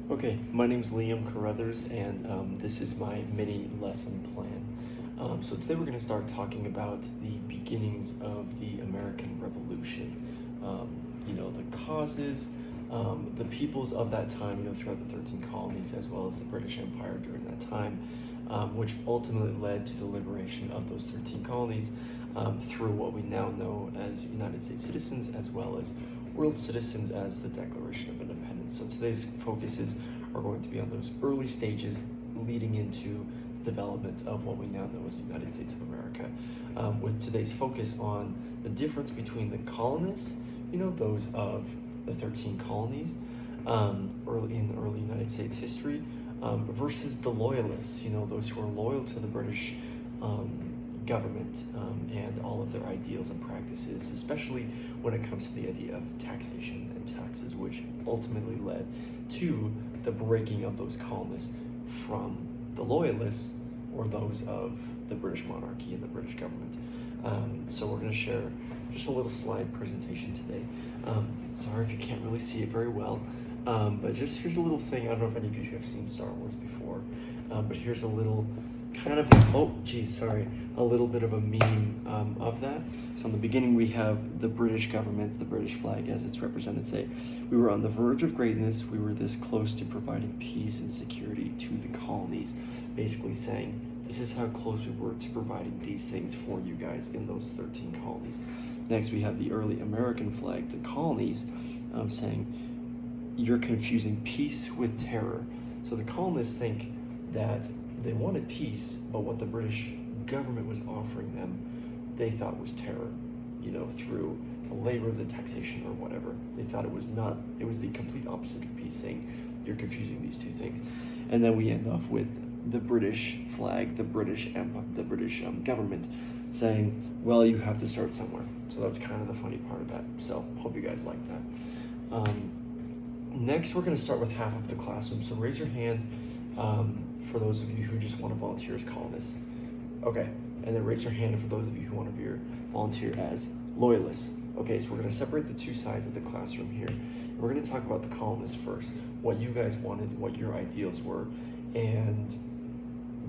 Okay, my name's Liam Carruthers, and this is my mini lesson plan. So today we're going to start talking about the beginnings of the American Revolution. The causes, the peoples of that time, throughout the 13 colonies, as well as the British Empire during that time, which ultimately led to the liberation of those 13 colonies through what we now know as United States citizens, as well as world citizens as the Declaration of Independence. So today's focuses are going to be on those early stages leading into the development of what we now know as the United States of America, with today's focus on the difference between the colonists, those of the 13 colonies early United States history, versus the loyalists, those who are loyal to the British government and all of their ideals and practices, especially when it comes to the idea of taxation and taxes, which ultimately led to the breaking of those colonists from the loyalists or those of the British monarchy and the British government. So we're going to share just a little slide presentation today. Sorry if you can't really see it very well, but just here's a little thing. I don't know if any of you have seen Star Wars before, but here's a little kind of, a little bit of a meme of that. So in the beginning we have the British government, the British flag as it's represented, say, we were on the verge of greatness, we were this close to providing peace and security to the colonies, basically saying, this is how close we were to providing these things for you guys in those 13 colonies. Next we have the early American flag, the colonies, saying, you're confusing peace with terror. So the colonists think that they wanted peace, but what the British government was offering them, they thought was terror, through the labor, the taxation, or whatever. They thought it was the complete opposite of peace, saying, you're confusing these two things. And then we end off with the British flag, the British Empire, the British government, saying, well, you have to start somewhere. So that's kind of the funny part of that. So hope you guys like that. Next, we're going to start with half of the classroom. So raise your hand for those of you who just want to volunteer as colonists. Okay, and then raise your hand for those of you who want to volunteer as loyalists. Okay, so we're going to separate the two sides of the classroom here. We're going to talk about the colonists first, what you guys wanted, what your ideals were, and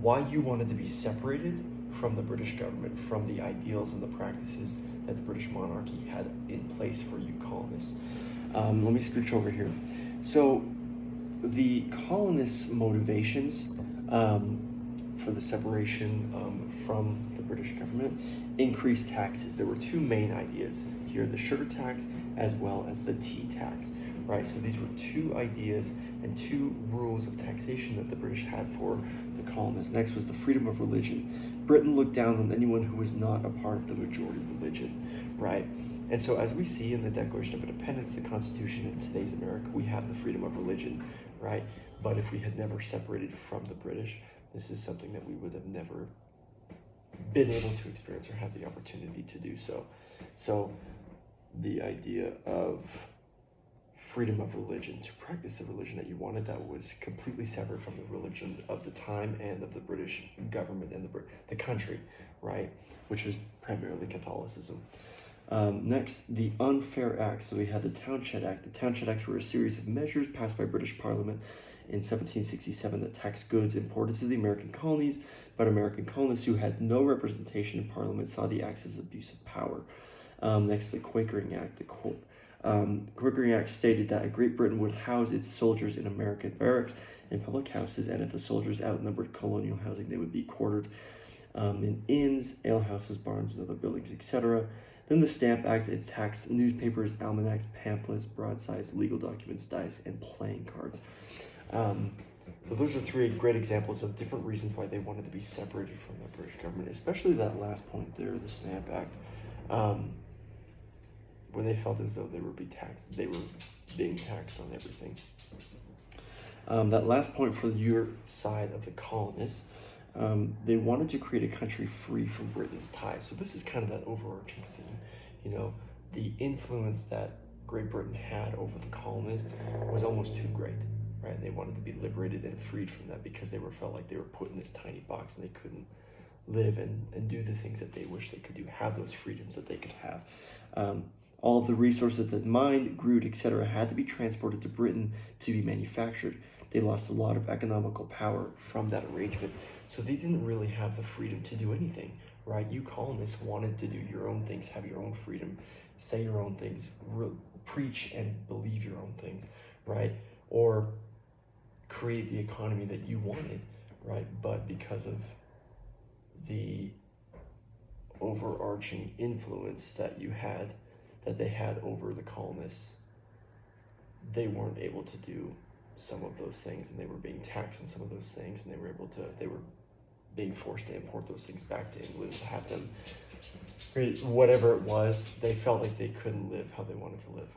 why you wanted to be separated from the British government, from the ideals and the practices that the British monarchy had in place for you colonists. Let me scooch over here. So the colonists' motivations for the separation from the British government, increased taxes. There were two main ideas here, the sugar tax as well as the tea tax, right? So these were two ideas and two rules of taxation that the British had for the colonists. Next was the freedom of religion. Britain looked down on anyone who was not a part of the majority religion, right? And so as we see in the Declaration of Independence, the Constitution in today's America, we have the freedom of religion, right? But if we had never separated from the British, this is something that we would have never been able to experience or have the opportunity to do so. So the idea of freedom of religion, to practice the religion that you wanted, that was completely separate from the religion of the time and of the British government and the country, right? Which was primarily Catholicism. Next, the Unfair Acts. So we had the Townshend Act. The Townshend Acts were a series of measures passed by British Parliament in 1767 that taxed goods imported to the American colonies, but American colonists who had no representation in Parliament saw the acts as abuse of power. Next, the Quakering Act. The Quakering Act stated that Great Britain would house its soldiers in American barracks and public houses, and if the soldiers outnumbered colonial housing, they would be quartered in inns, alehouses, barns, and other buildings, etc. Then the Stamp Act, it taxed newspapers, almanacs, pamphlets, broadsides, legal documents, dice, and playing cards. So those are three great examples of different reasons why they wanted to be separated from the British government, especially that last point there, the Stamp Act, where they felt as though they were being taxed on everything. That last point for your side of the colonists, they wanted to create a country free from Britain's ties. So this is kind of that overarching theme, the influence that Great Britain had over the colonies was almost too great, right? They wanted to be liberated and freed from that because they felt like they were put in this tiny box and they couldn't live and do the things that they wish they could do, have those freedoms that they could have. All of the resources that mined, grew, etc. had to be transported to Britain to be manufactured. They lost a lot of economical power from that arrangement. So they didn't really have the freedom to do anything, right? You colonists wanted to do your own things, have your own freedom, say your own things, preach and believe your own things, right? Or create the economy that you wanted, right? But because of the overarching influence that they had over the colonists, they weren't able to do some of those things, and they were being taxed on some of those things, and they were being forced to import those things back to England to have them create whatever it was. They felt like they couldn't live how they wanted to live.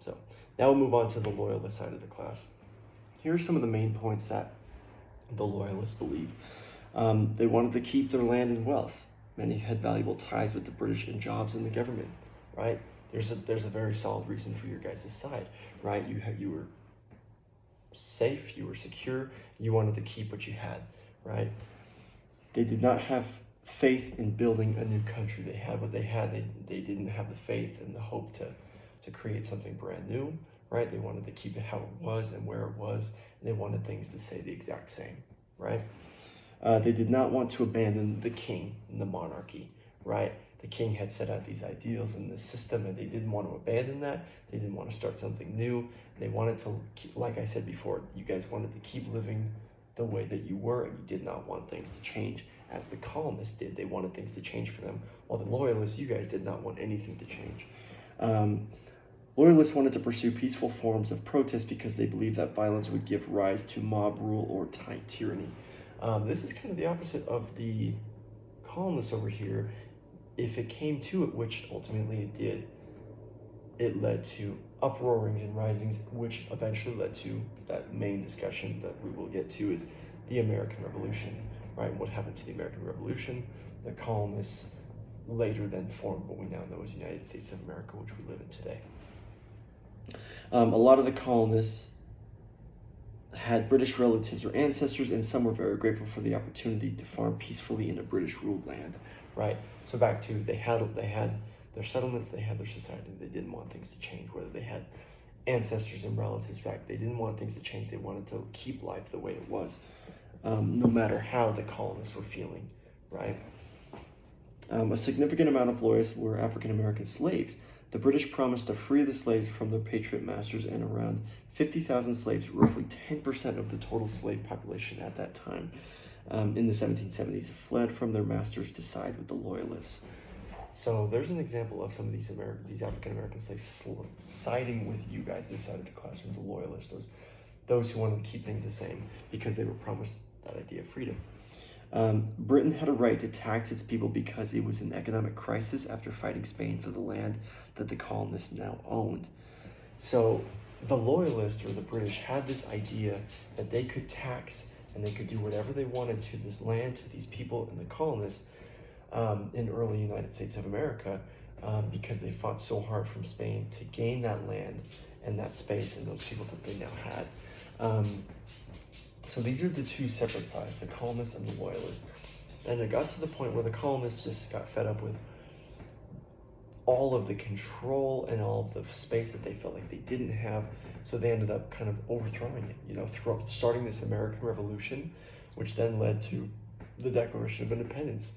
So now we'll move on to the loyalist side of the class. Here are some of the main points that the loyalists believed. They wanted to keep their land and wealth. Many had valuable ties with the British and jobs in the government, right? There's a very solid reason for your guys' side, right? You were safe, you were secure, you wanted to keep what you had, right? They did not have faith in building a new country. They had what they had. They didn't have the faith and the hope to create something brand new, right? They wanted to keep it how it was and where it was. And they wanted things to stay the exact same, right? They did not want to abandon the king and the monarchy, right? The king had set out these ideals and this system, and they didn't want to abandon that. They didn't want to start something new. They wanted to, like I said before, you guys wanted to keep living the way that you were, and you did not want things to change as the colonists did. They wanted things to change for them, while the loyalists, you guys did not want anything to change. Loyalists wanted to pursue peaceful forms of protest because they believed that violence would give rise to mob rule or tyranny. This is kind of the opposite of the colonists over here. If it came to it, which ultimately it did, it led to uproarings and risings, which eventually led to that main discussion that we will get to, is the American Revolution, right? What happened to the American Revolution? The colonists later then formed what we now know as the United States of America, which we live in today. A lot of the colonists had British relatives or ancestors, and some were very grateful for the opportunity to farm peacefully in a British-ruled land, right? So back to, they had their settlements, they had their society, they didn't want things to change, whether they had ancestors and relatives back, they didn't want things to change, they wanted to keep life the way it was, no matter how the colonists were feeling, right? A significant amount of loyalists were African-American slaves. The British promised to free the slaves from their patriot masters, and around 50,000 slaves, roughly 10% of the total slave population at that time, in the 1770s, fled from their masters to side with the loyalists. So there's an example of some of these African-American slaves siding with you guys, this side of the classroom, the loyalists, those who wanted to keep things the same because they were promised that idea of freedom. Britain had a right to tax its people because it was in economic crisis after fighting Spain for the land that the colonists now owned. So the loyalists, or the British, had this idea that they could tax and they could do whatever they wanted to this land, to these people and the colonists in early United States of America, because they fought so hard from Spain to gain that land and that space and those people that they now had. So these are the two separate sides, the colonists and the loyalists. And it got to the point where the colonists just got fed up with all of the control and all of the space that they felt like they didn't have. So they ended up kind of overthrowing it, starting this American Revolution, which then led to the Declaration of Independence,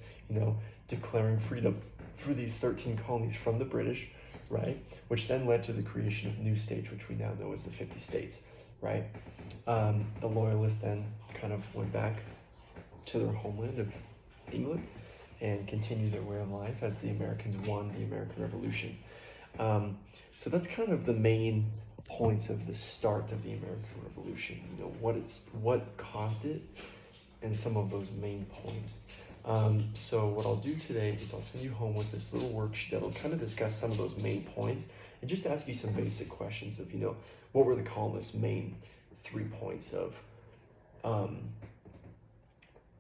declaring freedom for these 13 colonies from the British, right? Which then led to the creation of new states, which we now know as the 50 states, right? The loyalists then kind of went back to their homeland of England and continued their way of life as the Americans won the American Revolution. So that's kind of the main points of the start of the American Revolution, what caused it, and some of those main points. So what I'll do today is I'll send you home with this little worksheet that'll kind of discuss some of those main points and just ask you some basic questions of, what were the colonists' main 3 points of,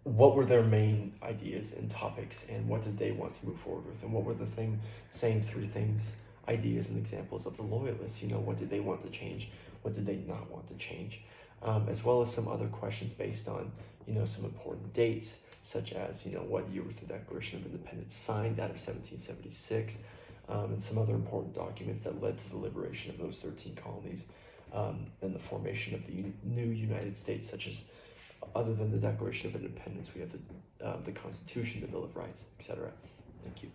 what were their main ideas and topics, and what did they want to move forward with, and what were the same 3 things, ideas and examples of the loyalists. What did they want to change, what did they not want to change, as well as some other questions based on some important dates, such as what year was the Declaration of Independence signed, out of 1776, and some other important documents that led to the liberation of those 13 colonies and the formation of the new United States, such as, other than the Declaration of Independence, we have the Constitution, the Bill of Rights, etc. Thank you.